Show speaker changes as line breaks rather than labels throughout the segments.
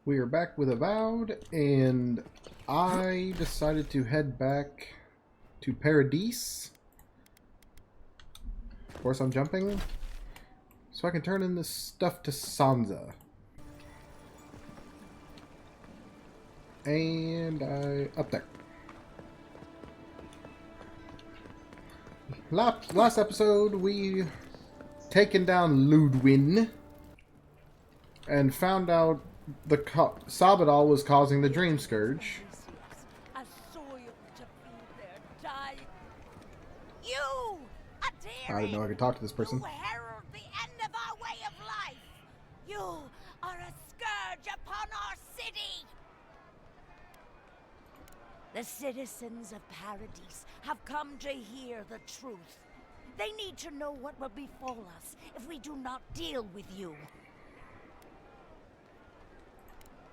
We are back with Avowed, and I decided to head back to Paradise. Of course, I'm jumping, so I can turn in this stuff to Sansa. And up there. Last episode, we taken down Ludwin and found out the Sabadal was causing the Dream Scourge.
A soil to feed their dying. You, a
I didn't know I could talk to this person.
who herald the end of our way of life. You are a scourge upon our city. The citizens of Paradise have come to hear the truth. They need to know what will befall us if we do not deal with you.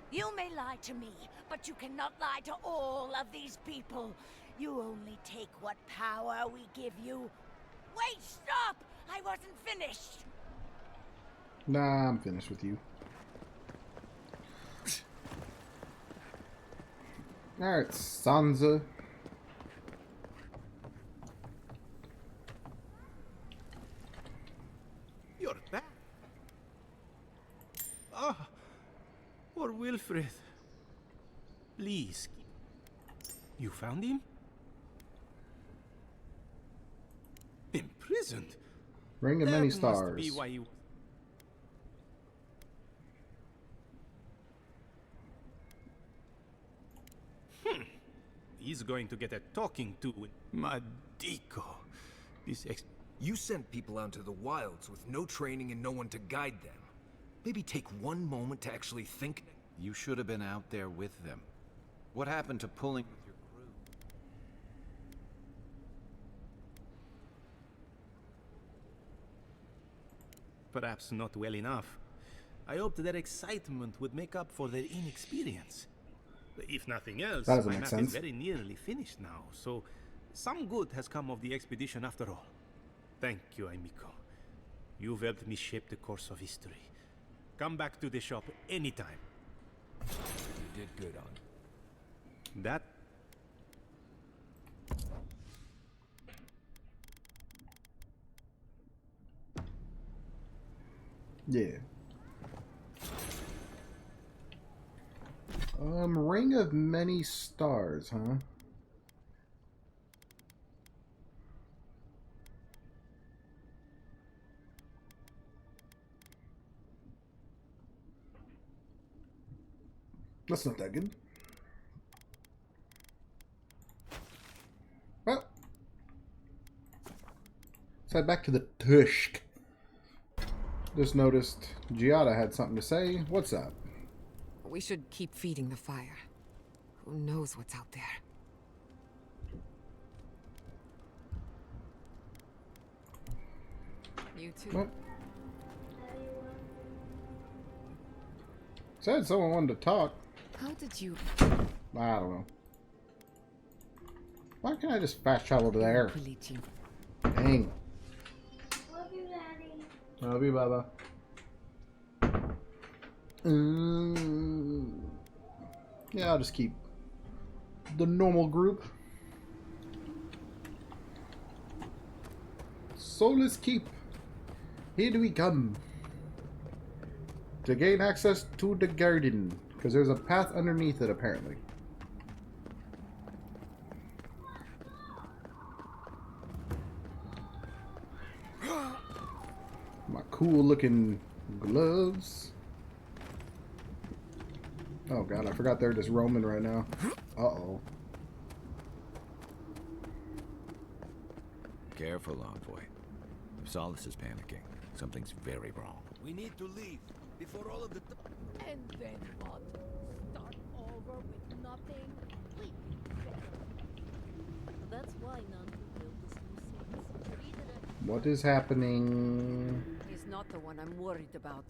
You may lie to me, but you cannot lie to all of these people. You only take what power we give you. Wait, stop! I wasn't finished.
Nah, I'm finished with you. Alright, Sansa.
You're back. Ah, poor Wilfred. Please. You found him? Imprisoned?
Ring of many
That
stars.
must be why he... He's going to get a talking to. Madico.
You sent people out into the wilds with no training and no one to guide them. Maybe take one moment to actually think.
You should have been out there with them. What happened to pulling with your crew?
Perhaps not well enough. I hoped their excitement would make up for their inexperience. If nothing else,
That doesn't
my
make
map
sense.
is very nearly finished now, so some good has come of the expedition after all. Thank you, Amico. You've helped me shape the course of history. Come back to the shop anytime.
You did good on.
That...
Yeah. Ring of many stars, huh? That's not that good. Well, let's head back to the Tusk. Just noticed Giada had something to say. What's up?
We should keep feeding the fire. Who knows what's out there? You too.
What? Said someone wanted to talk.
How did you...
I don't know. Why can't I just fast travel to there?
Luigi?
Dang.
Love you, Daddy.
Love you, Baba. Yeah, I'll just keep the normal group. Solace Keep. Here do we come. To gain access to the garden. Because there's a path underneath it, apparently. My cool looking gloves. Oh god, I forgot they're just roaming right now. Uh-oh.
Careful, envoy. If Solace is panicking, something's very wrong.
We need to leave before all of the...
And then what? Start over with nothing? We
That's why none will build this new city.
What is happening?
He's not the one I'm worried about.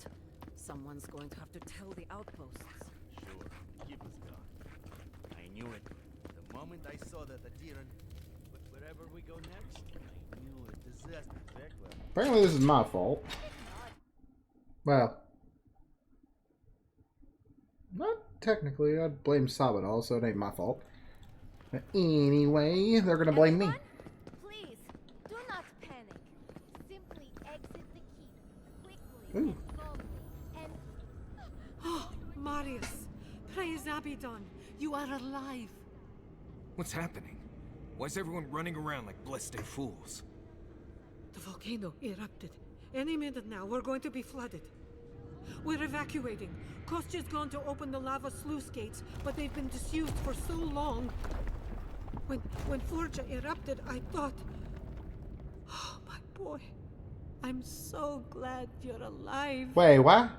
Someone's going to have to tell the outposts.
Sure, keep us gone. I knew it. The moment I saw that the Tyrann... But wherever we go next, I knew a disaster.
Apparently this is my fault. Well, Not technically. I'd blame Sabadal, so it ain't my fault. But anyway, they're gonna blame me.
Everyone, please, do not panic. Simply exit the keep quickly
Ooh.
and calmly. And
Oh, Marius, praise Abaddon, you are alive.
What's happening? Why is everyone running around like blessed fools?
The volcano erupted. Any minute now, we're going to be flooded. We're evacuating. Kostya's gone to open the lava sluice gates, but they've been disused for so long. When Forja erupted, I thought... Oh, my boy. I'm so glad you're alive.
Wait, what?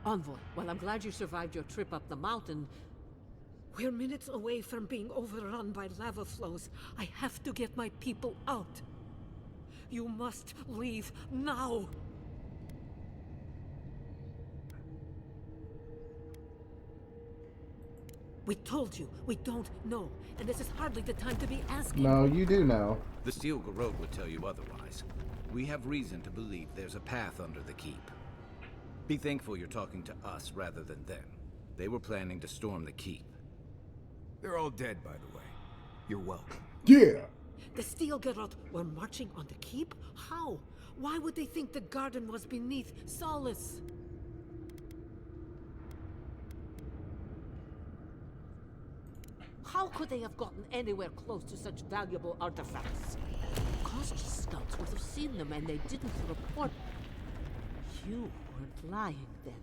Envoy, well, I'm glad you survived your trip up the mountain. We're minutes away from being overrun by lava flows. I have to get my people out. You must leave now. We told you, we don't know. And this is hardly the time to be asking.
No, you do know.
The Steel Garrote would tell you otherwise. We have reason to believe there's a path under the keep. Be thankful you're talking to us rather than them. They were planning to storm the keep.
They're all dead, by the way. You're welcome.
Yeah.
The Steel Garrote were marching on the keep? How? Why would they think the garden was beneath Solace? How could they have gotten anywhere close to such valuable artifacts? Kostya's scouts would have seen them and they didn't report. You weren't lying then.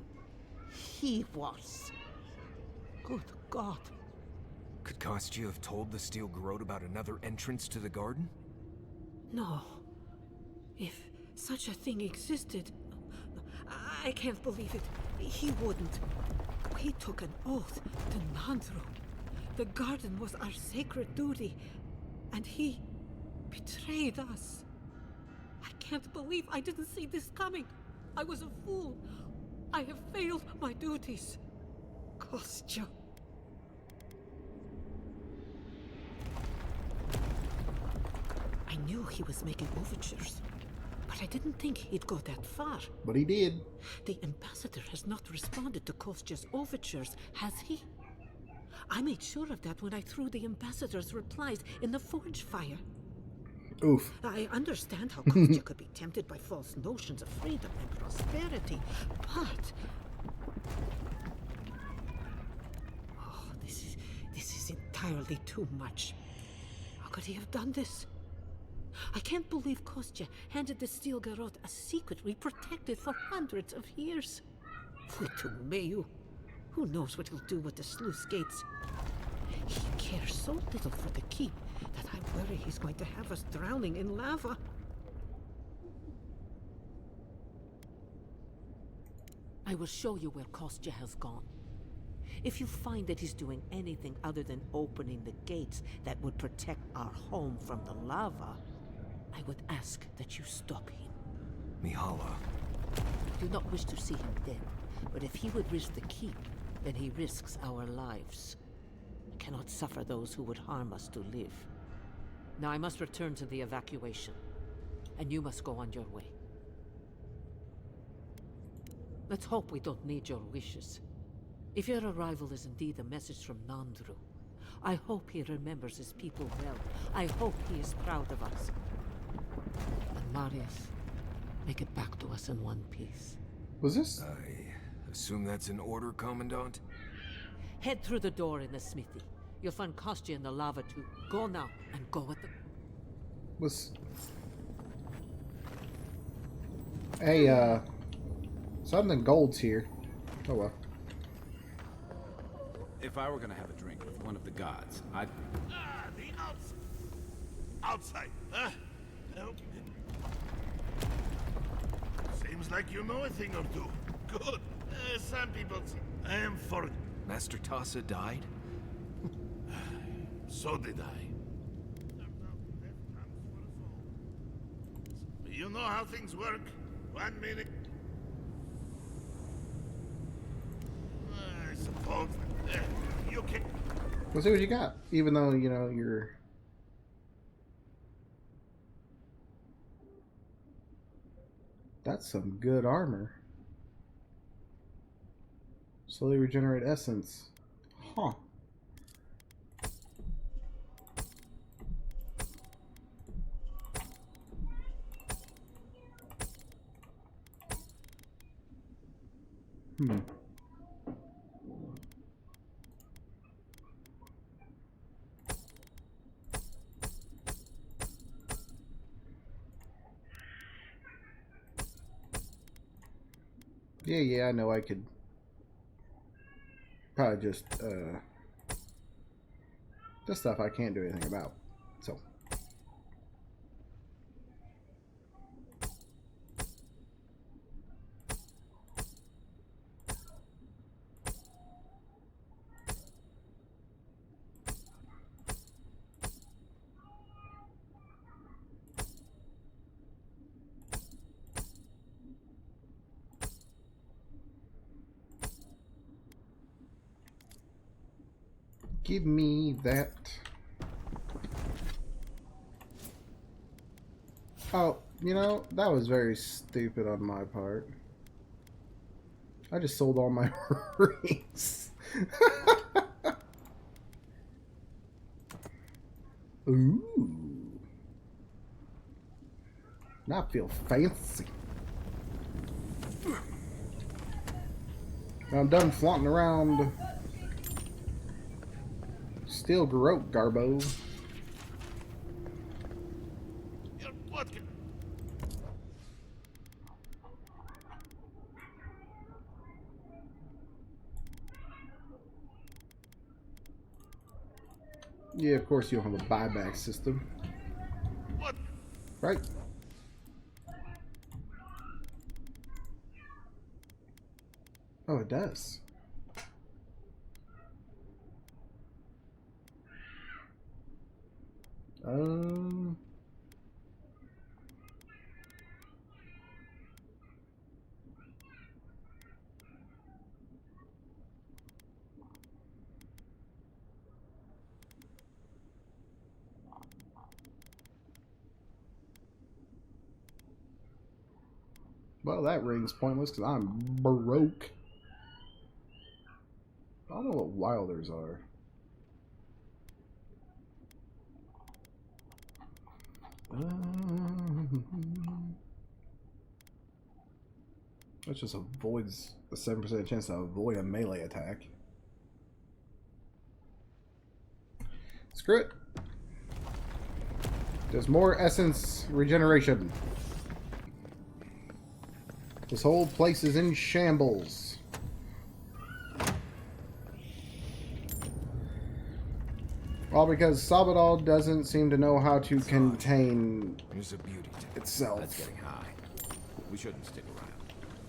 He was. Good God.
Could Kostya have told the Steel Garrote about another entrance to the garden?
No. If such a thing existed, I can't believe it. He wouldn't. We took an oath to Nandru. The garden was our sacred duty, and he betrayed us. I can't believe I didn't see this coming. I was a fool. I have failed my duties. Kostya. I knew he was making overtures, but I didn't think he'd go that far.
But he did.
The ambassador has not responded to Kostya's overtures, has he? I made sure of that when I threw the ambassador's replies in the forge fire.
Oof.
I understand how Kostya could be tempted by false notions of freedom and prosperity, but... Oh, this is entirely too much. How could he have done this? I can't believe Kostya handed the Steel Garrote a secret we protected for hundreds of years. Fuitumeyu. Who knows what he'll do with the sluice gates? He cares so little for the keep that I worry he's going to have us drowning in lava. I will show you where Kostya has gone. If you find that he's doing anything other than opening the gates that would protect our home from the lava, I would ask that you stop him.
Mihala.
I do not wish to see him dead, but if he would risk the keep, then he risks our lives. I cannot suffer those who would harm us to live. Now I must return to the evacuation, and you must go on your way. Let's hope we don't need your wishes. If your arrival is indeed a message from Nandru, I hope he remembers his people well. I hope he is proud of us. And Marius, make it back to us in one piece.
Was this?
I assume that's an order, Commandant?
Head through the door in the smithy. You'll find Kostya in the lava too. Go now, and go with them.
Was... Hey, something gold's here. Oh well.
If I were gonna have a drink with one of the gods, I'd...
Ah, the outside, huh? Nope. Seems like you know a thing or two. Good. Some people say I am for...
Master Tassa died?
So did I. You know how things work. 1 minute. I suppose. You can...
We'll see what you got. Even though, you know, you're... That's some good armor. Slowly regenerate essence. Huh. Hmm. Yeah, I know I could probably just this stuff I can't do anything about. So give me that. Oh, you know, that was very stupid on my part. I just sold all my rings. Ooh. Now I feel fancy. Now I'm done flaunting around Steel Garrote, Garbo. Yeah, of course you don't have a buyback system. Right? Oh, it does. Um... Well, that ring's pointless because I'm broke. I don't know what Wilders are. That just avoids a 7% chance to avoid a melee attack. Screw it. There's more essence regeneration. This whole place is in shambles. All because Sabadal doesn't seem to know how to contain
Here's a beauty to
itself.
That's getting high. We shouldn't stick around.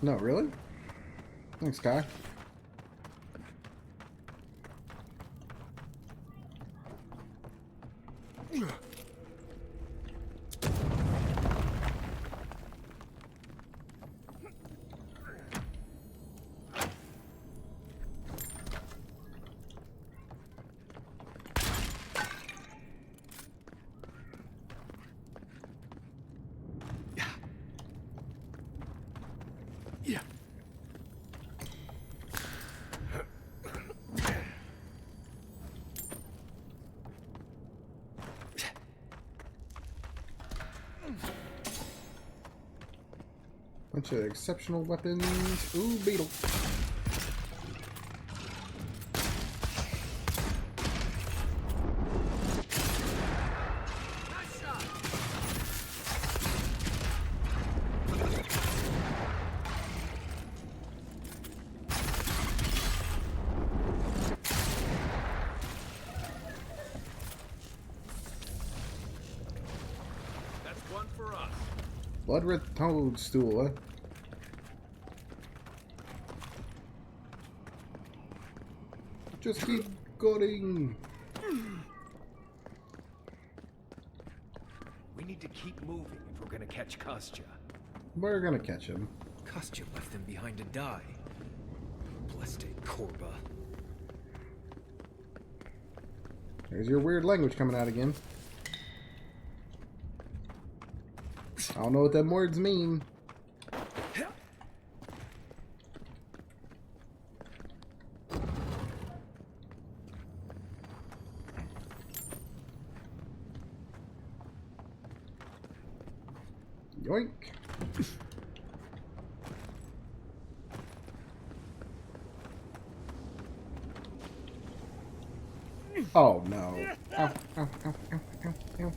No, really? Thanks, Kai. Bunch of exceptional weapons. Ooh, beetle.
That's one for us.
Blood-red toadstool, huh? Just keep going.
We need to keep moving if we're gonna catch Kostya.
We're gonna catch him.
Kostya left them behind to die. Blessed Korba.
There's your weird language coming out again. I don't know what them words mean. Yoink. Oh no. Ow, ow, ow, ow, ow, ow.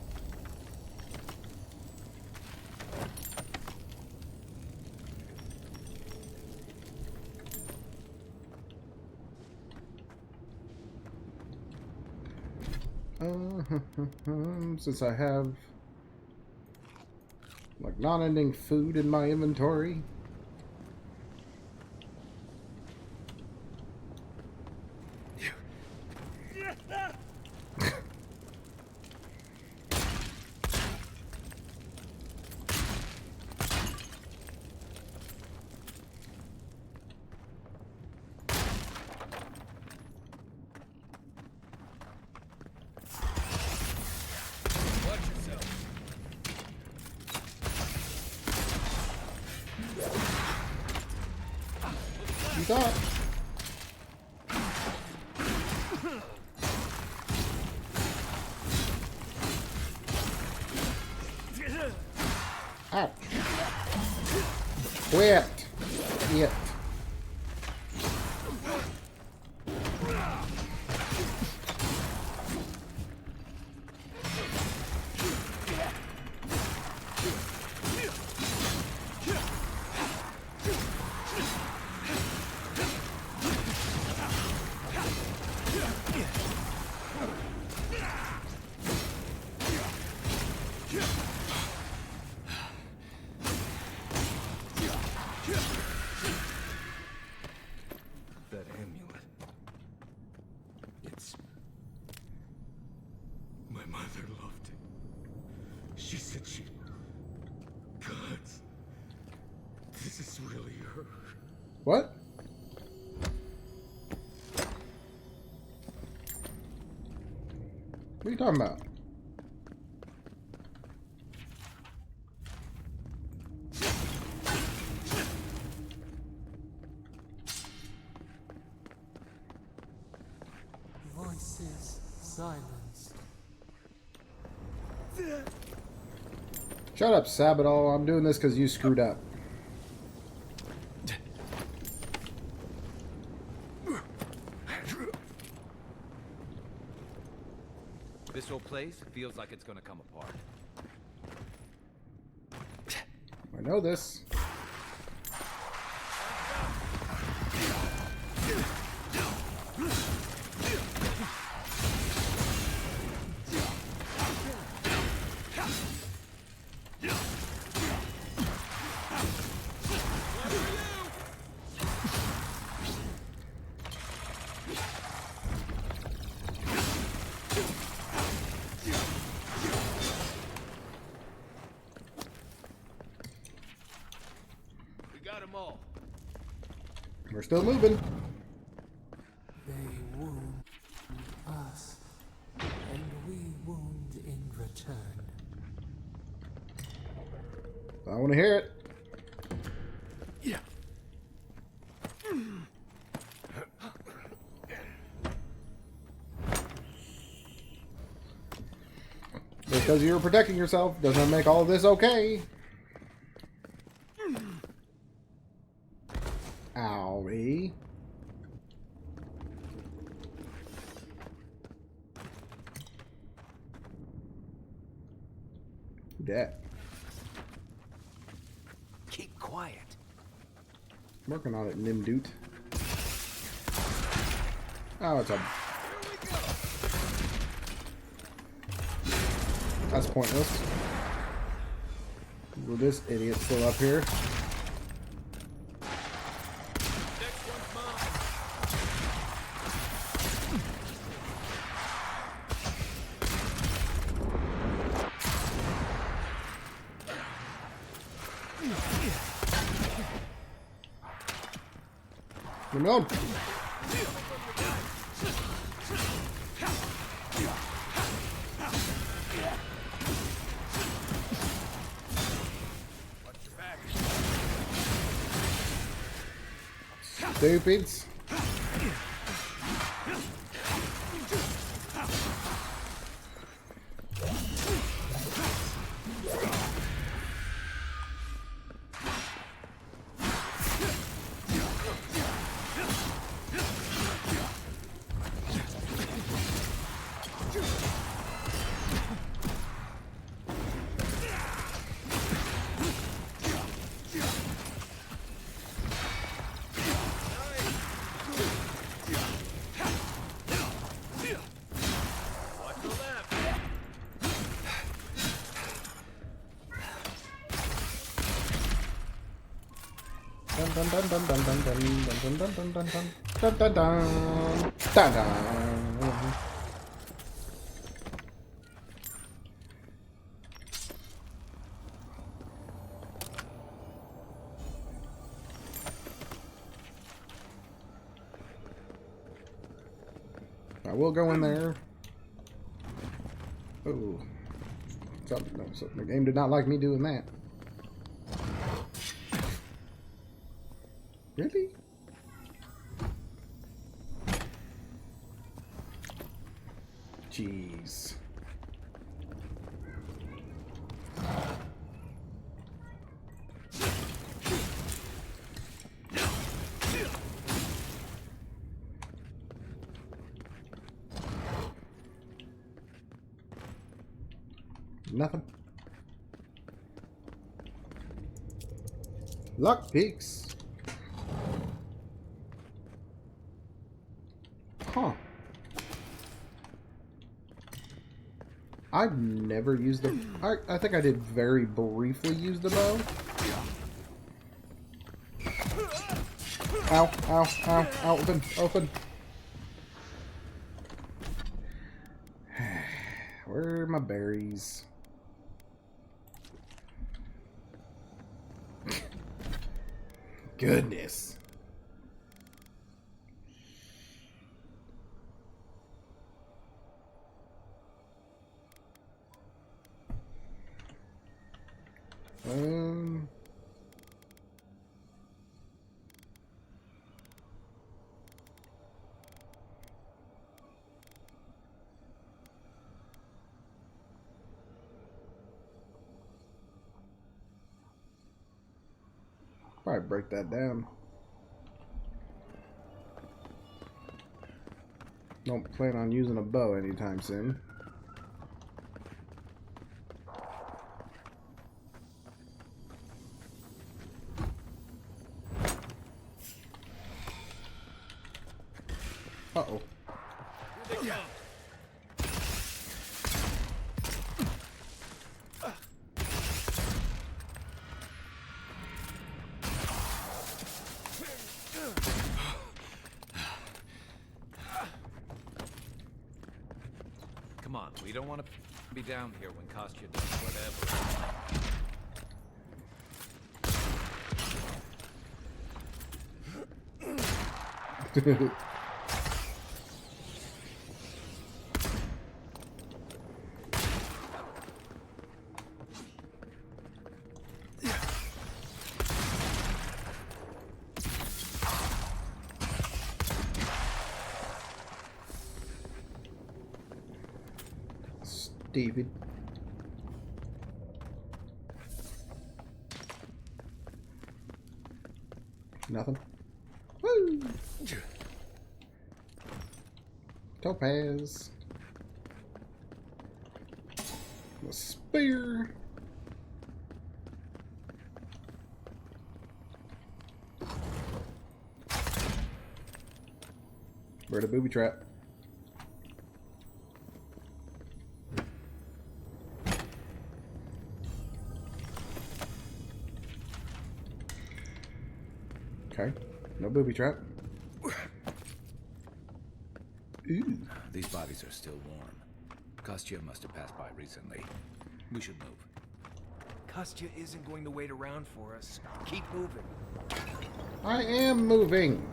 Since I have like non-ending food in my inventory. You thought. Ouch. Quit. It.
That amulet. It's... My mother loved it. She said she... Gods. This is really her.
What? What are you talking about?
Voices silenced.
Shut up, Sabadol. I'm doing this because you screwed up.
This whole place feels like it's gonna come apart.
I know this. We're still moving.
They wound us, and we wound in return.
I want to hear it.
Yeah.
Because you're protecting yourself doesn't make all of this okay. Owie. That.
Keep quiet.
Working on it, Nimdoot. Oh, it's a... That's pointless. Well, this idiot's still up here. Leave me alone. Stupids. dun dun dun dun dun dun dun dun dun dun dun dun dun dun dun. I will go in there. Oh, the game did not like me doing that. Really? Jeez. Nothing. Luck peaks. Huh. I've never used the... I think I did very briefly use the bow. Ow, ow, ow, ow, open, open. Where are my berries? Goodness. Probably break that down. Don't plan on using a bow anytime soon. Uh-oh.
Come on, we don't want to be down here when Kostya does whatever.
David. Nothing. Woo! Topaz. The spear. Where the booby trap? Okay, no booby trap.
Ooh, these bodies are still warm. Kostya must have passed by recently. We should move.
Kostya isn't going to wait around for us. Keep moving.
I am moving.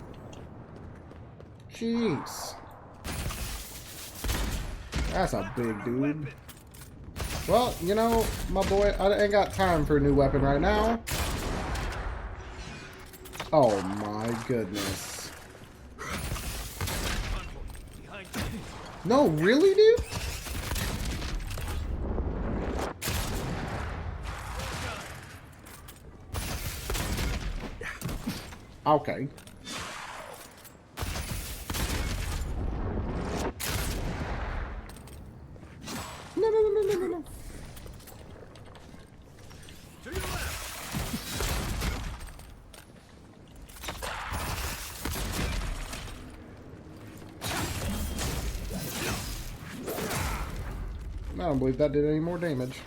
Jeez. That's a big dude. Well, you know, my boy, I ain't got time for a new weapon right now. Oh my goodness. No, really, dude? Okay. No.
To your left.
I don't believe that did any more damage.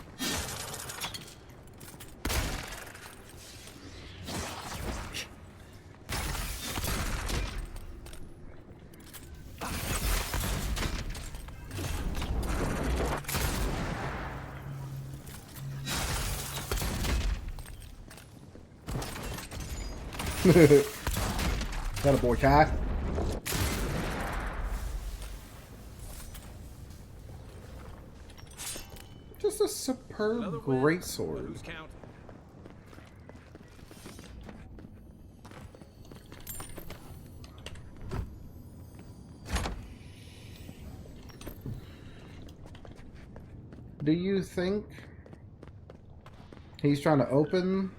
That a boy, Kai. Just a superb greatsword.
Who's counting?
Do you think he's trying to open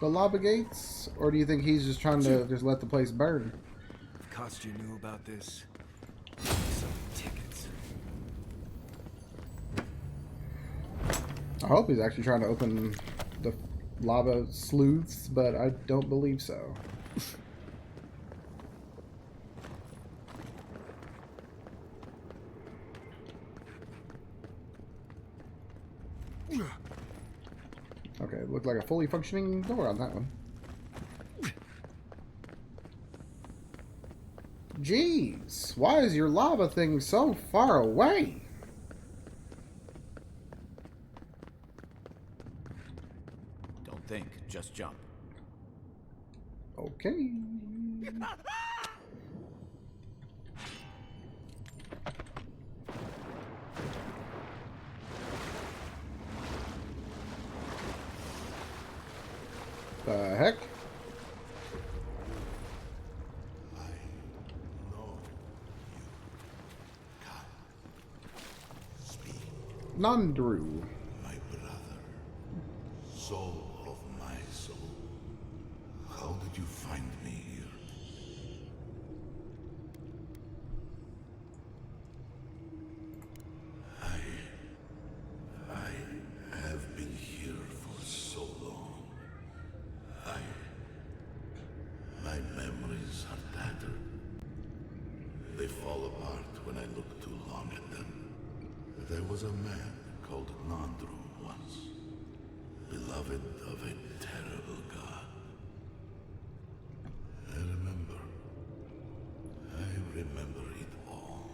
the lava gates, or do you think he's just trying to just let the place burn?
If Kostya knew about this, some tickets.
I hope he's actually trying to open the lava sleuths, but I don't believe so. Okay, it looked like a fully functioning door on that one. Jeez, why is your lava thing so far away?
Don't think, just jump.
Okay. The heck? Nandru.
My brother, soul of my soul, how did you find me here? I have been here for so long. My memories are tattered. They fall apart when I look too long at them. There was a man called Nandru once, beloved of a terrible god. I remember it all.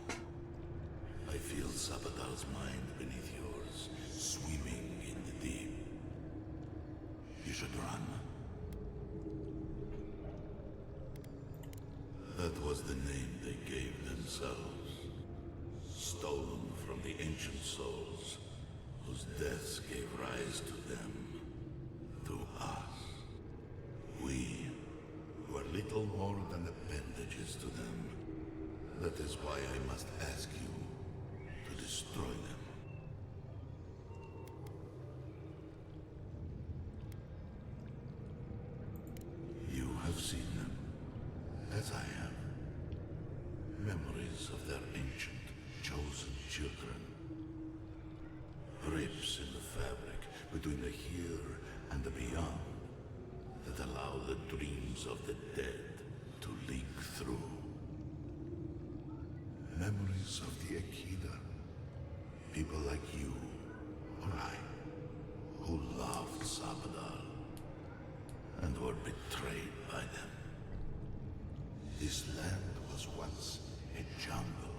I feel Sabadal's mind beneath yours, swimming in the deep. You should run. That was the name they gave themselves. Stolen from the ancient souls, whose deaths gave rise to them, to us. We were little more than appendages to them. That is why I must ask you to destroy them. You have seen them, as I have. Memories of their ancient, chosen children. Rips in the fabric between the here and the beyond that allow the dreams of the dead to leak through. Memories of the Akida. People like you or I who loved Sabadal and were betrayed by them. This land was once a jungle,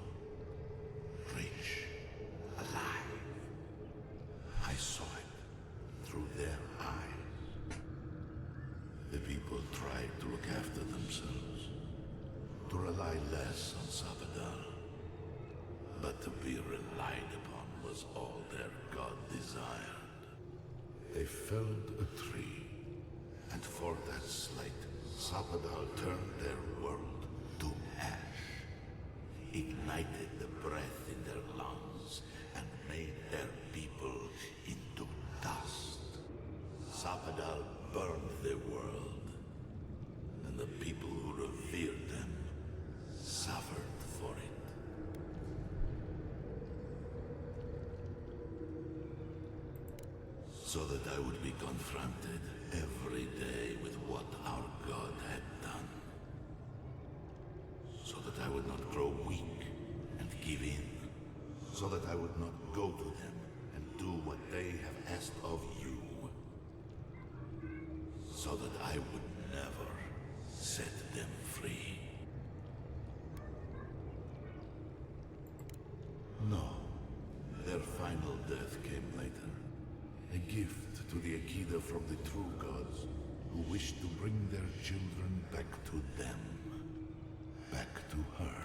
rich, alive. I saw it through their eyes. The people tried to look after themselves, to rely less on Sabadal. But to be relied upon was all their god desired. They felled a tree, and for that slight, Sabadal turned their world to ash, ignited the breath in their lungs, and made their people into dust. Sabadal burned the world, and the people who revered them suffered for it. So that I would be confronted every day with what our God had done. So that I would not grow weak and give in. So that I would not go to them and do what they have asked of you. So that I would never set them free. No. Their final death came later. A gift to the Akida from the true gods, who who wish to bring their children back to them, back to her,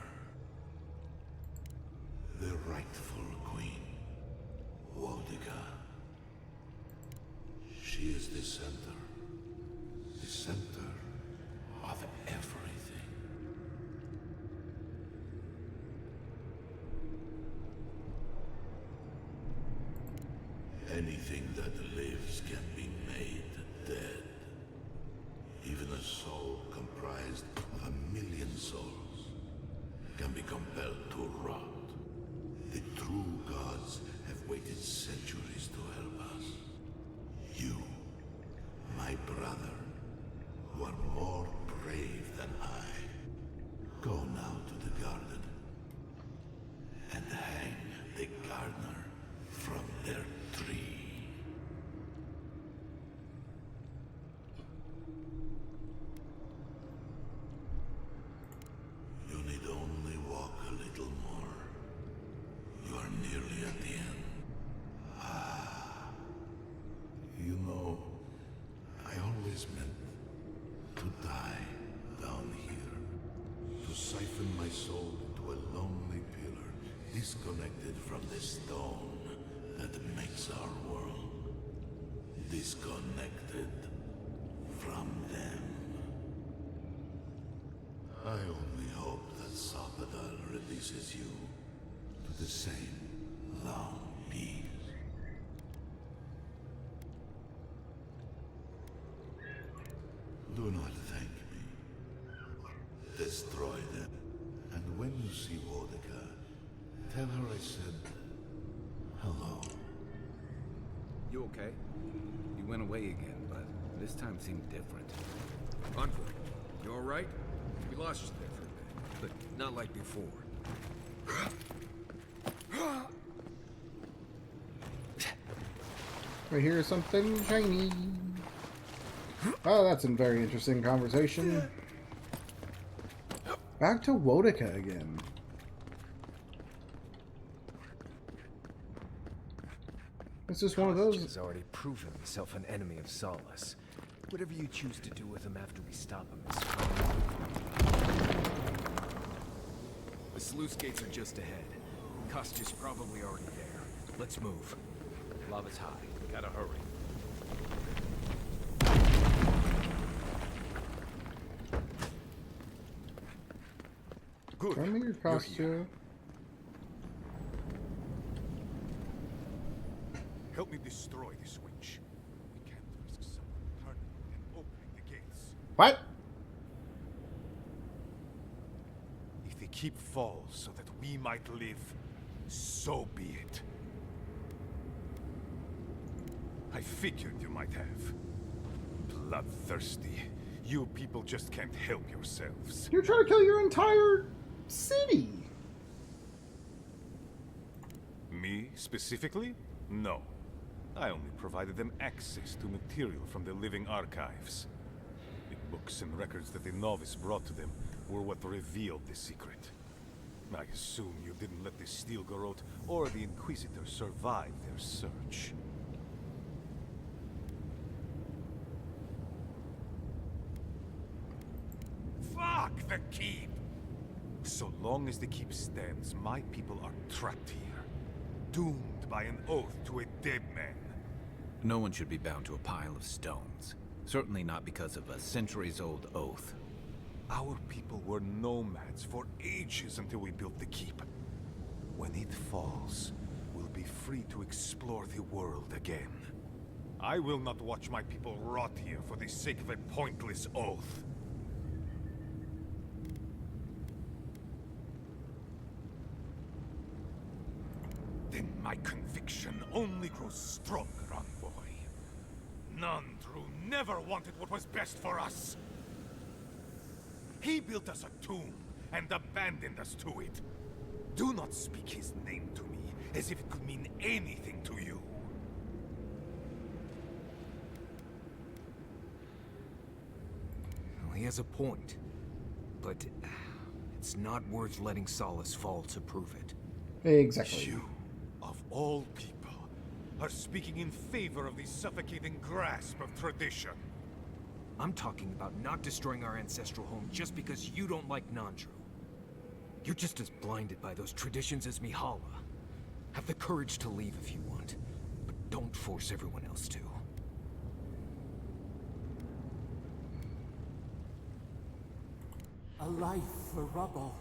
the rightful queen, Wodiga. She is the center of everything. Anything that lives can be made dead. Even a soul comprised of 1,000,000 souls can be compelled to rot. The true gods have waited centuries to help us. You, my brother, who are more brave than I, go now to the garden and hang the gardener from their tree. You need only walk a little more. You are nearly at the end. You know, I always meant to die down here, to siphon my soul into a lonely pillar, disconnected from the stone that makes our world, disconnected from them. I only hope that Sabadal releases you to the same long peace. Do not thank me. Destroy them. And when you see Wodiga, tell her I said hello.
You okay? You went away again, but this time seemed different. Envoy, you alright? We lost you there for a bit, but not like before.
I hear something shiny. Oh, that's a very interesting conversation. Back to Wodiga again. It's just one of those.
Has already proven himself an enemy of Solace. Whatever you choose to do with him after we stop him is fine.
The sluice gates are just ahead. Kostya's probably already there. Let's move.
Lava's high. Gotta hurry.
Good.
Show me your costume.
Help me destroy this witch. We can't risk someone turning and opening the gates.
What?
If the keep falls so that we might live, so be it. I figured you might have. Bloodthirsty. You people just can't help yourselves.
You're trying to kill your entire city.
Me, specifically? No. I only provided them access to material from the living archives. The books and records that the novice brought to them were what revealed the secret. I assume you didn't let the Steel-Garrote or the Inquisitor survive their search. Fuck the keep! So long as the keep stands, my people are trapped here, doomed by an oath to a dead man.
No one should be bound to a pile of stones. Certainly not because of a centuries-old oath.
Our people were nomads for ages until we built the keep. When it falls, we'll be free to explore the world again. I will not watch my people rot here for the sake of a pointless oath. Then my conviction only grows stronger, Envoy. Nandru never wanted what was best for us. He built us a tomb and abandoned us to it. Do not speak his name to me as if it could mean anything to you.
Well, he has a point. But it's not worth letting Solace fall to prove it.
Exactly.
You, of all people, are speaking in favor of the suffocating grasp of tradition.
I'm talking about not destroying our ancestral home just because you don't like Nandru. You're just as blinded by those traditions as Mihala. Have the courage to leave if you want, but don't force everyone else to.
A life for rubble,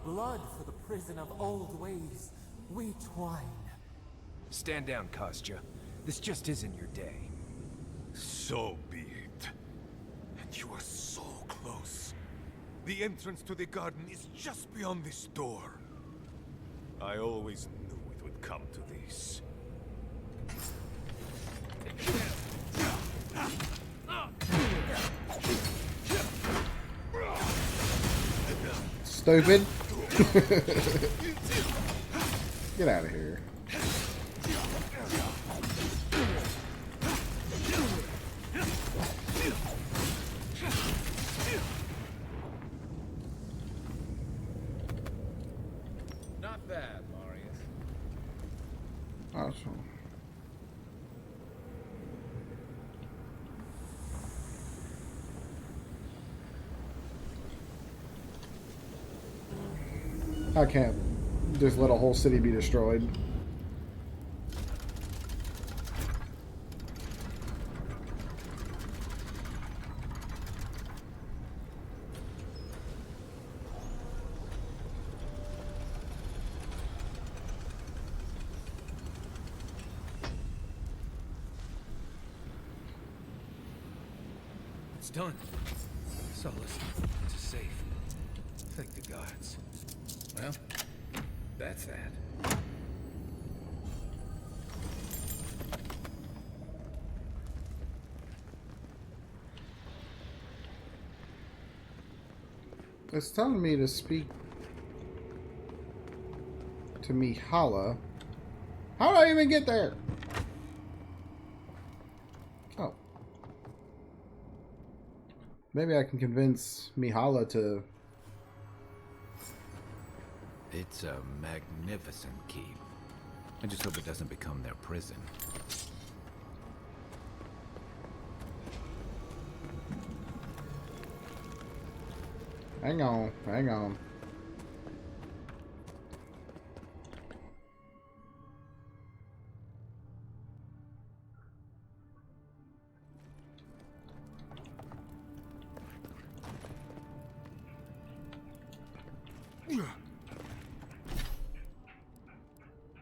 blood for the prison of old ways. We twine.
Stand down, Kostya. This just isn't your day.
So be it. And you are so close. The entrance to the garden is just beyond this door. I always knew it would come to this.
Stupid. Get out of here.
Not bad, Marius.
Awesome. I can't just let a whole city be destroyed.
It's done. Solace, it's safe. Thank the gods.
Well, that's that.
It's telling me to speak to Mihala. How did I even get there? Oh. Maybe I can convince Mihala to...
It's a magnificent keep. I just hope it doesn't become their prison.
Hang on, hang on.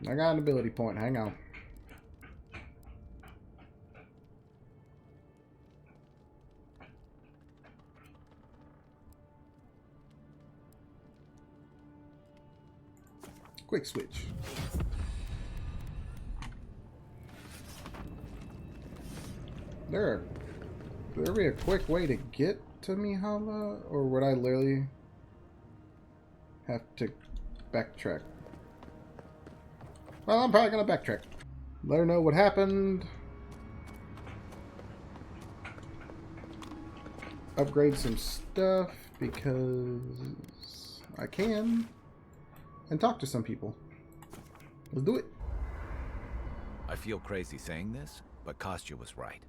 I got an ability point, hang on. Quick switch. There be a quick way to get to Mihala, or would I literally have to backtrack? Well, I'm probably gonna backtrack. Let her know what happened. Upgrade some stuff because I can. And talk to some people. Let's do it.
I feel crazy saying this, but Kostya was right.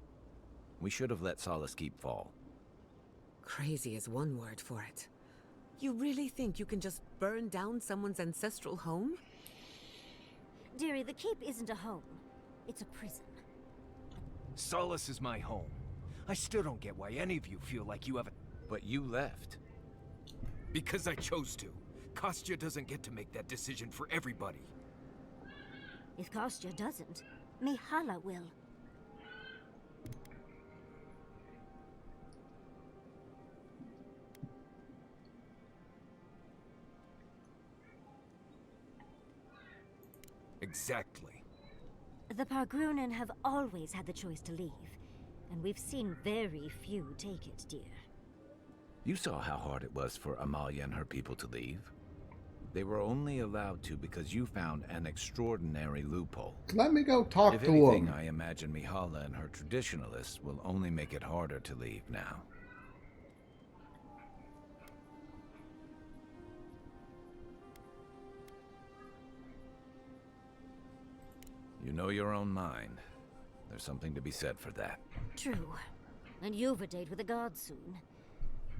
We should have let Solace Keep fall.
Crazy is one word for it. You really think you can just burn down someone's ancestral home?
Dearie, the keep isn't a home. It's a prison.
Solace is my home. I still don't get why any of you feel like you have a...
But you left.
Because I chose to. Kostya doesn't get to make that decision for everybody.
If Kostya doesn't, Mihala will.
Exactly.
The Pargrunen have always had the choice to leave, and we've seen very few take it, dear.
You saw how hard it was for Amalia and her people to leave. They were only allowed to because you found an extraordinary loophole.
Let me go talk
if
to
anything,
him.
I imagine Mihala and her traditionalists will only make it harder to leave now. You know your own mind. There's something to be said for that.
True. And you've a date with the gods soon.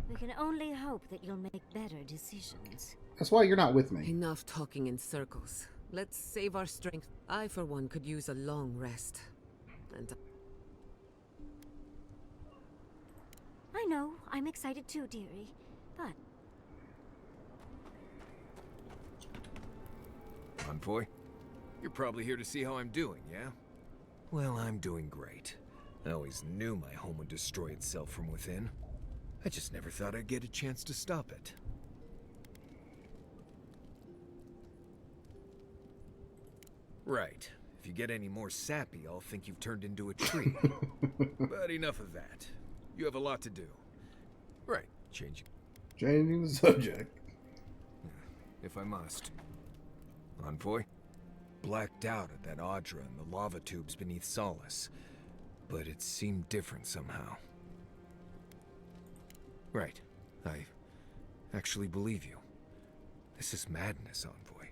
We can only hope that you'll make better decisions.
That's why you're not with me.
Enough talking in circles. Let's save our strength. I, for one, could use a long rest. And
I know, I'm excited too, dearie. But
Envoy, you're probably here to see how I'm doing, yeah? Well, I'm doing great. I always knew my home would destroy itself from within. I just never thought I'd get a chance to stop it. Right. If you get any more sappy, I'll think you've turned into a tree. But enough of that. You have a lot to do. Right.
Changing the subject.
If I must. Envoy? Blacked out at that Audra and the lava tubes beneath Solace. But it seemed different somehow. Right. I actually believe you. This is madness, Envoy.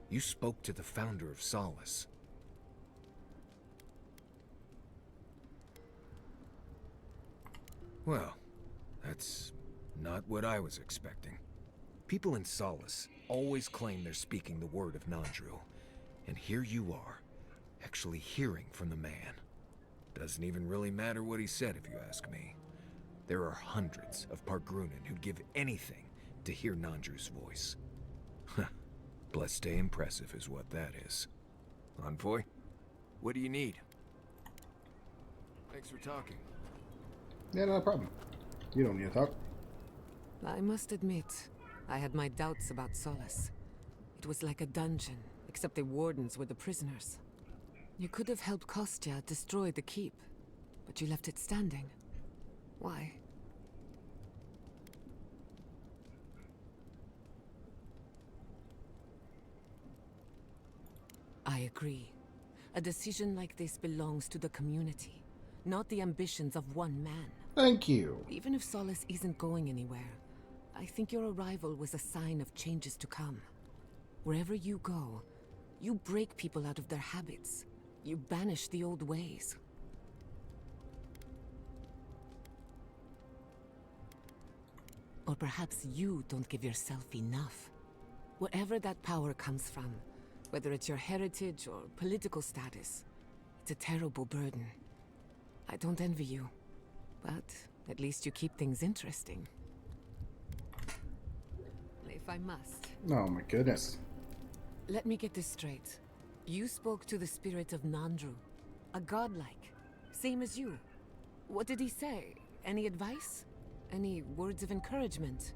You spoke to the founder of Solace. Well, that's not what I was expecting. People in Solace always claim they're speaking the word of Nandru. And here you are, actually hearing from the man. Doesn't even really matter what he said if you ask me. There are hundreds of Pargrunen who'd give anything to hear Nandru's voice. Blessed stay impressive is what that is. Envoy, what do you need? Thanks for talking.
Yeah, no problem. You don't need to talk.
I must admit, I had my doubts about Solace. It was like a dungeon, except the wardens were the prisoners. You could have helped Kostya destroy the keep, but you left it standing. Why? I agree. A decision like this belongs to the community, not the ambitions of one man.
Thank you.
Even if Solace isn't going anywhere, I think your arrival was a sign of changes to come. Wherever you go, you break people out of their habits. You banish the old ways. Or perhaps you don't give yourself enough. Wherever that power comes from, whether it's your heritage or political status, it's a terrible burden. I don't envy you, but at least you keep things interesting. If I must.
Oh my goodness.
Let me get this straight. You spoke to the spirit of Nandru, a godlike, same as you. What did he say? Any advice? Any words of encouragement?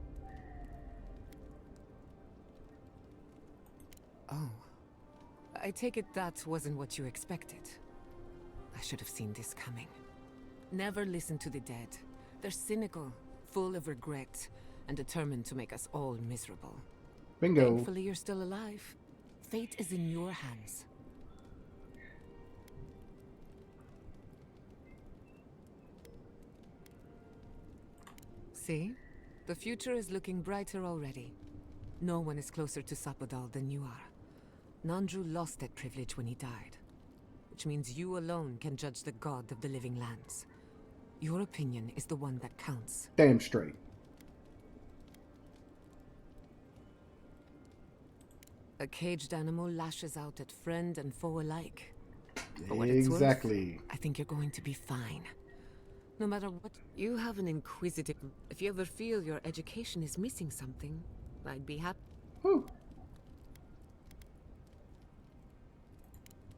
Oh. I take it that wasn't what you expected. I should have seen this coming. Never listen to the dead. They're cynical, full of regret, and determined to make us all miserable.
Bingo.
Thankfully, you're still alive. Fate is in your hands. See? The future is looking brighter already. No one is closer to Sapodal than you are. Nandru lost that privilege when he died, which means you alone can judge the god of the living lands. Your opinion is the one that counts.
Damn straight.
A caged animal lashes out at friend and foe alike. For what it's worth,
Exactly.
I think you're going to be fine. No matter what, you have an inquisitive... If you ever feel your education is missing something, I'd be happy.
Whew.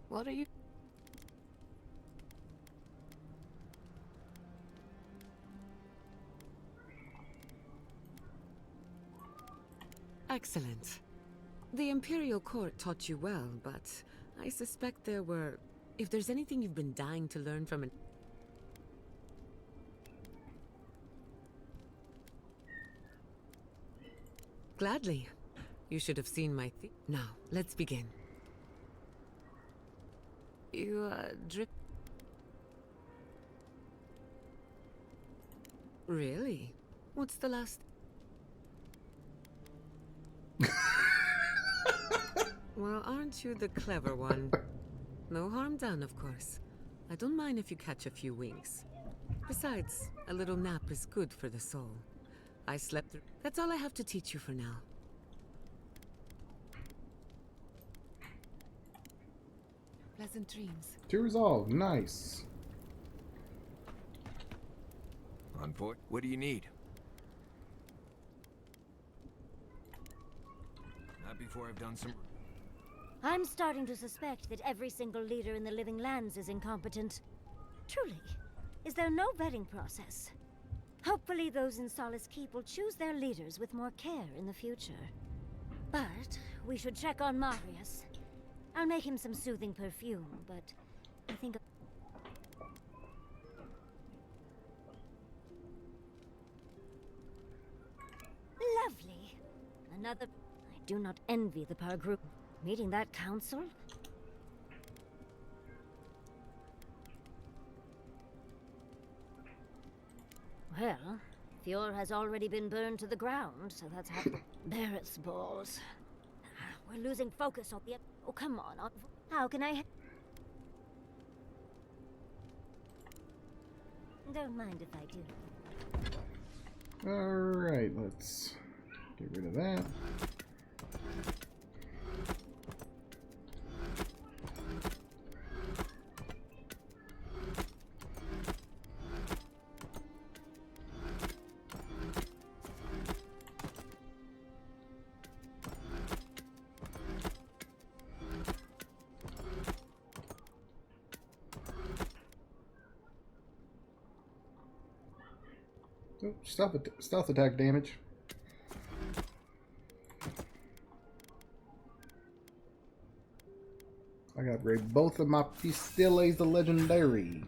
What are you... Excellent. The Imperial Court taught you well, but I suspect there were... If there's anything you've been dying to learn from an... Gladly. You should have seen my Now, let's begin. You, drip... Really? What's the last... Well, aren't you the clever one? No harm done, of course. I don't mind if you catch a few winks. Besides, a little nap is good for the soul. I slept through. That's all I have to teach you for now. Pleasant dreams.
To resolve. Nice.
Envoy, what do you need? Not before I've done some...
I'm starting to suspect that every single leader in the Living Lands is incompetent. Truly. Is there no vetting process? Hopefully those in Solace Keep will choose their leaders with more care in the future. But we should check on Marius. I'll make him some soothing perfume, but I think... Lovely. Another... I do not envy the Par group. Meeting that council? Well, Fior has already been burned to the ground, so that's how... Barrett's balls. We're losing focus on the... Oh, come on. How can I... Don't mind if I do.
Alright, let's get rid of that. Oh, stealth attack damage. I gotta upgrade both of my Pistoles the Legendary.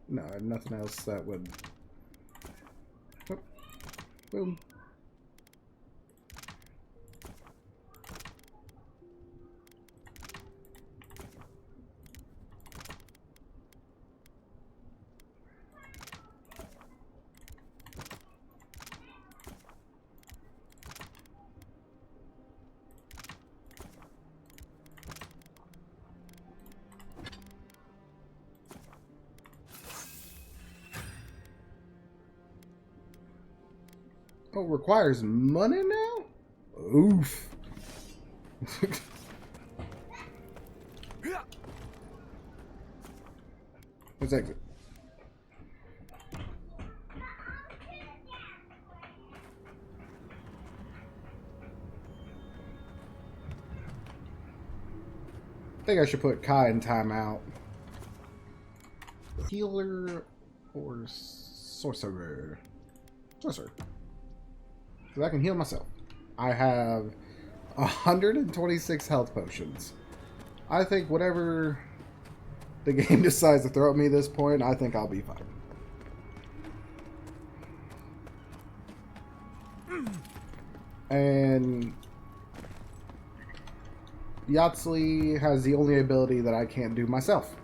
No, I have nothing else that would... Oh, boom. Oh, requires money now? Oof. Let's exit. I think I should put Kai in timeout. Healer or sorcerer? Sorcerer. So I can heal myself. I have 126 health potions. I think whatever the game decides to throw at me at this point, I think I'll be fine. And Yahtzee has the only ability that I can't do myself.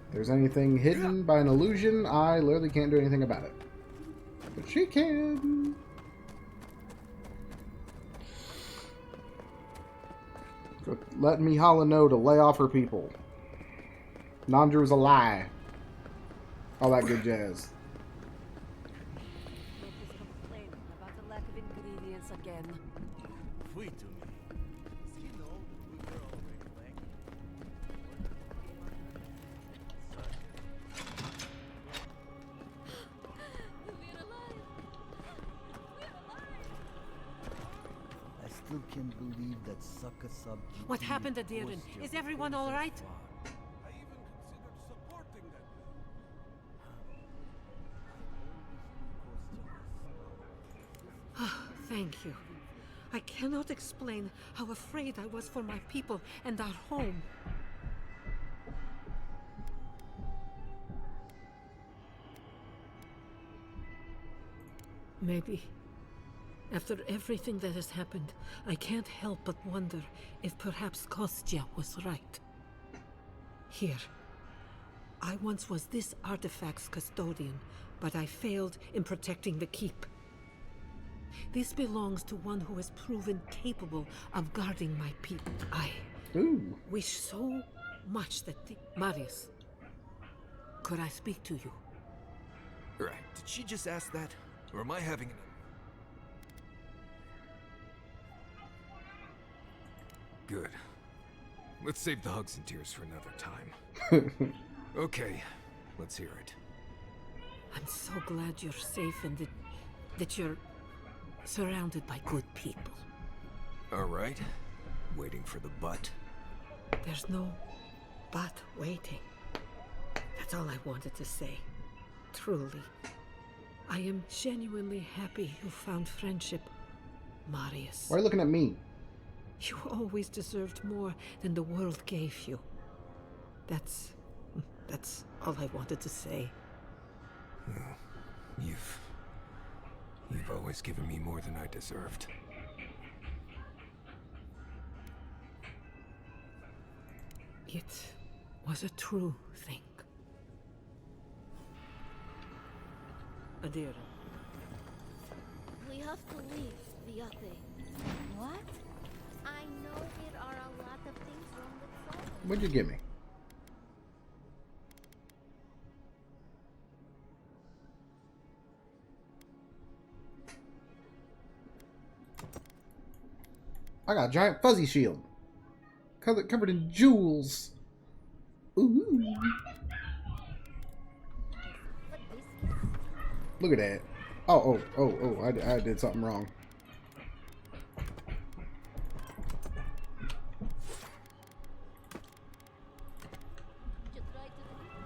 If there's anything hidden by an illusion, I literally can't do anything about it. But she can. So let Mihala know to lay off her people. Nandru's a lie. All that good jazz.
About the lack of ingredients again.
Fui to me. You know, we were already back.
I still can't believe that sucker sub.
What happened to Deeren? Is everyone all right?
I even considered supporting them.
Thank you. I cannot explain how afraid I was for my people and our home. Maybe, after everything that has happened, I can't help but wonder if perhaps Kostya was right. Here, I once was this artifact's custodian, but I failed in protecting the keep. This belongs to one who has proven capable of guarding my people. I wish so much that Marius, could I speak to you?
Right. Did she just ask that? Or am I having an... Good. Let's save the hugs and tears for another time. Okay, let's hear it.
I'm so glad you're safe and that you're surrounded by good people.
All right. Waiting for the but.
There's no but waiting. That's all I wanted to say. Truly. I am genuinely happy you found friendship, Marius.
Why are you looking at me?
You always deserved more than the world gave you. That's all I wanted to say.
You've always given me more than I deserved.
It was a true thing. Adira.
We have to leave, Viate. What? I know there are a lot of things wrong with Solace.
What'd you give me? I got a giant fuzzy shield. Covered in jewels. Ooh. Look at that. Oh, I did something wrong.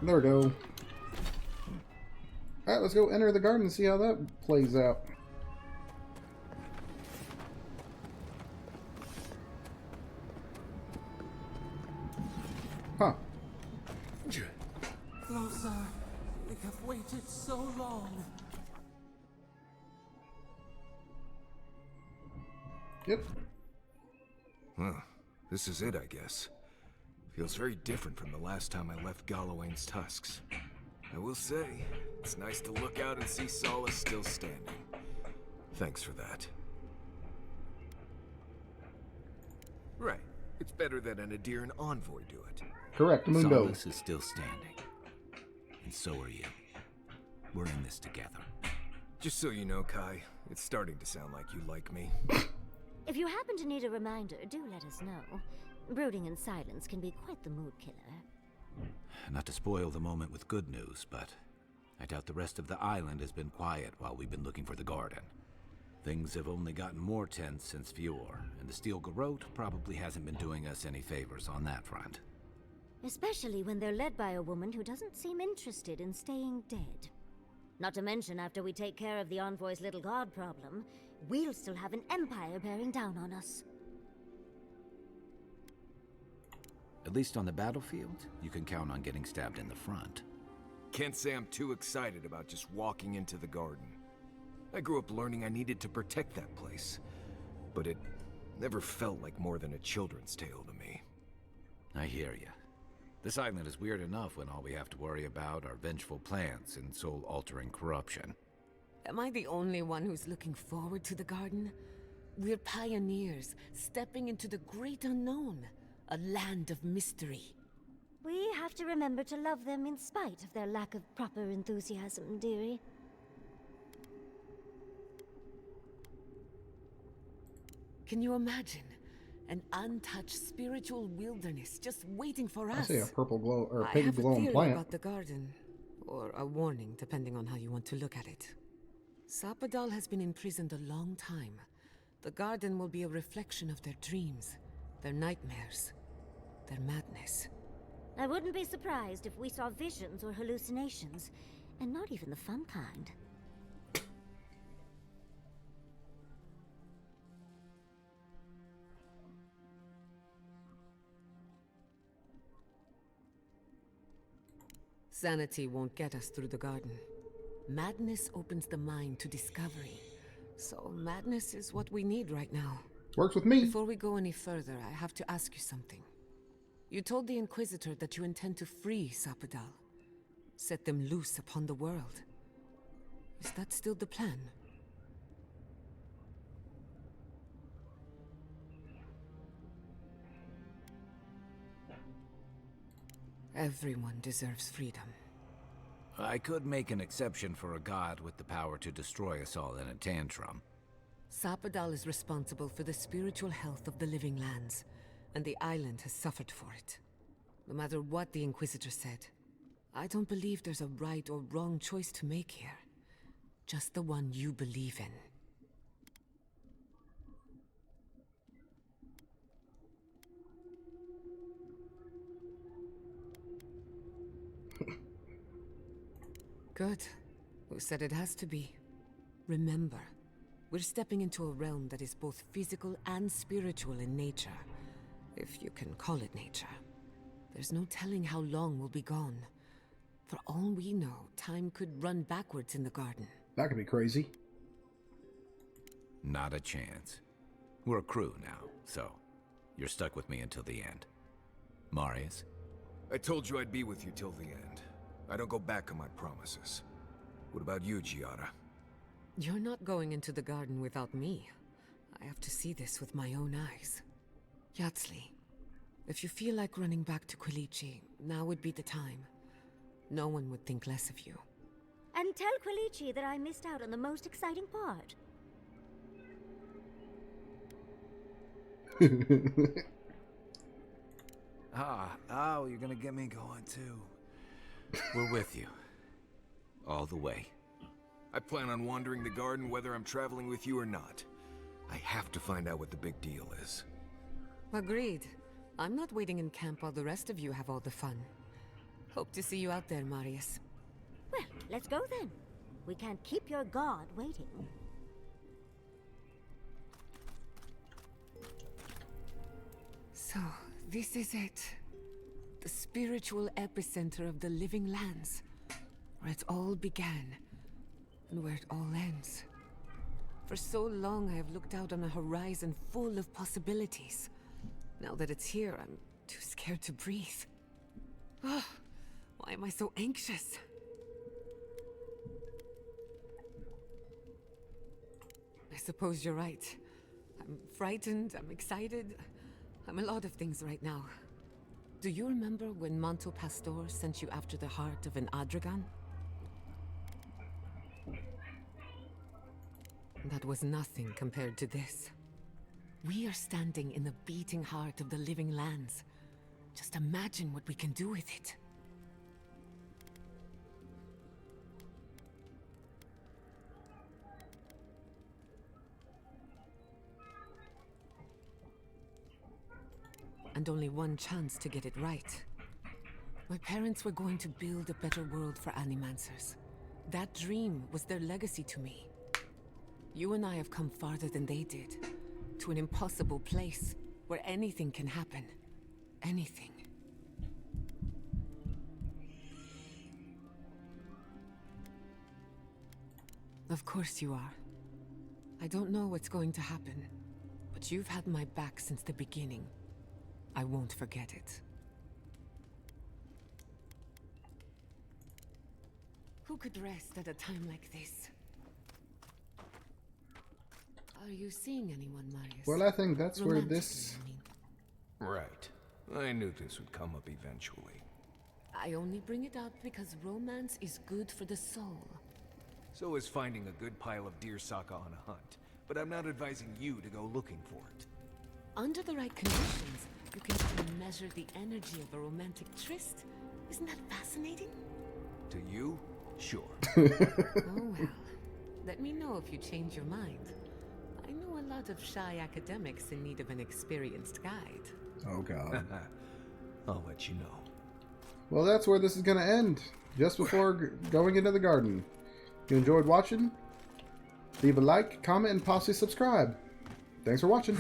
There we go. Alright, let's go enter the garden and see how that plays out. Huh.
Closer. We have waited so long.
Yep.
Well, this is it, I guess. Feels very different from the last time I left Galawain's tusks. I will say, it's nice to look out and see Solace still standing. Thanks for that. Right. It's better that an Adiran envoy do it.
Correct, Mundo.
Solace is still standing. And so are you. We're in this together.
Just so you know, Kai, it's starting to sound like you like me.
If you happen to need a reminder, do let us know. Brooding in silence can be quite the mood killer.
Not to spoil the moment with good news, but I doubt the rest of the island has been quiet while we've been looking for the garden. Things have only gotten more tense since Fior, and the Steel Garrote probably hasn't been doing us any favors on that front.
Especially when they're led by a woman who doesn't seem interested in staying dead. Not to mention, after we take care of the Envoy's little god problem, we'll still have an empire bearing down on us.
At least on the battlefield, you can count on getting stabbed in the front.
Can't say I'm too excited about just walking into the garden. I grew up learning I needed to protect that place, but it never felt like more than a children's tale to me.
I hear you. This island is weird enough when all we have to worry about are vengeful plans and soul-altering corruption.
Am I the only one who's looking forward to the garden? We're pioneers, stepping into the great unknown. A land of mystery.
We have to remember to love them in spite of their lack of proper enthusiasm, dearie.
Can you imagine? An untouched spiritual wilderness just waiting for us.
I see a purple glow or
I
pink
have a
glowing
theory
plant.
about the garden, or a warning, depending on how you want to look at it. Sapadal has been imprisoned a long time. The garden will be a reflection of their dreams, their nightmares, their madness.
I wouldn't be surprised if we saw visions or hallucinations, and not even the fun kind.
Sanity won't get us through the garden. Madness opens the mind to discovery. So madness is what we need right now.
Works with me.
Before we go any further, I have to ask you something. You told the Inquisitor that you intend to free Sapadal. Set them loose upon the world. Is that still the plan? Everyone deserves freedom.
I could make an exception for a god with the power to destroy us all in a tantrum.
Sapadal is responsible for the spiritual health of the living lands, and the island has suffered for it. No matter what the Inquisitor said, I don't believe there's a right or wrong choice to make here. Just the one you believe in. Good. Who said it has to be? Remember, we're stepping into a realm that is both physical and spiritual in nature. If you can call it nature. There's no telling how long we'll be gone. For all we know, time could run backwards in the garden.
That could be crazy.
Not a chance. We're a crew now, so you're stuck with me until the end. Marius?
I told you I'd be with you till the end. I don't go back on my promises. What about you, Giada?
You're not going into the garden without me. I have to see this with my own eyes. Yatsli, if you feel like running back to Quilici, now would be the time. No one would think less of you.
And tell Quilici that I missed out on the most exciting part.
You're gonna get me going too. We're with you. All the way.
I plan on wandering the garden whether I'm traveling with you or not. I have to find out what the big deal is.
Agreed. I'm not waiting in camp while the rest of you have all the fun. Hope to see you out there, Marius.
Well, let's go then. We can't keep your god waiting.
So, this is it. The spiritual epicenter of the living lands. Where it all began, and where it all ends. For so long I have looked out on a horizon full of possibilities. Now that it's here, I'm too scared to breathe. Oh, why am I so anxious? I suppose you're right. I'm frightened, I'm excited. I'm a lot of things right now. Do you remember when Manto Pastor sent you after the heart of an Adragan? That was nothing compared to this. We are standing in the beating heart of the living lands. Just imagine what we can do with it. And only one chance to get it right. My parents were going to build a better world for Animancers. That dream was their legacy to me. You and I have come farther than they did. To an impossible place where anything can happen. Anything. Of course you are. I don't know what's going to happen, but you've had my back since the beginning. I won't forget it. Who could rest at a time like this? Are you seeing anyone, Marius?
Well, I think that's where this...
Right. I knew this would come up eventually.
I only bring it up because romance is good for the soul.
So is finding a good pile of deer saka on a hunt. But I'm not advising you to go looking for it.
Under the right conditions, you can even measure the energy of a romantic tryst. Isn't that fascinating?
To you? Sure.
Oh well. Let me know if you change your mind. I know a lot of shy academics in need of an experienced guide.
Oh god.
I'll let you know.
Well, that's where this is going to end. Just before going into the garden. If you enjoyed watching, leave a like, comment, and possibly subscribe. Thanks for watching.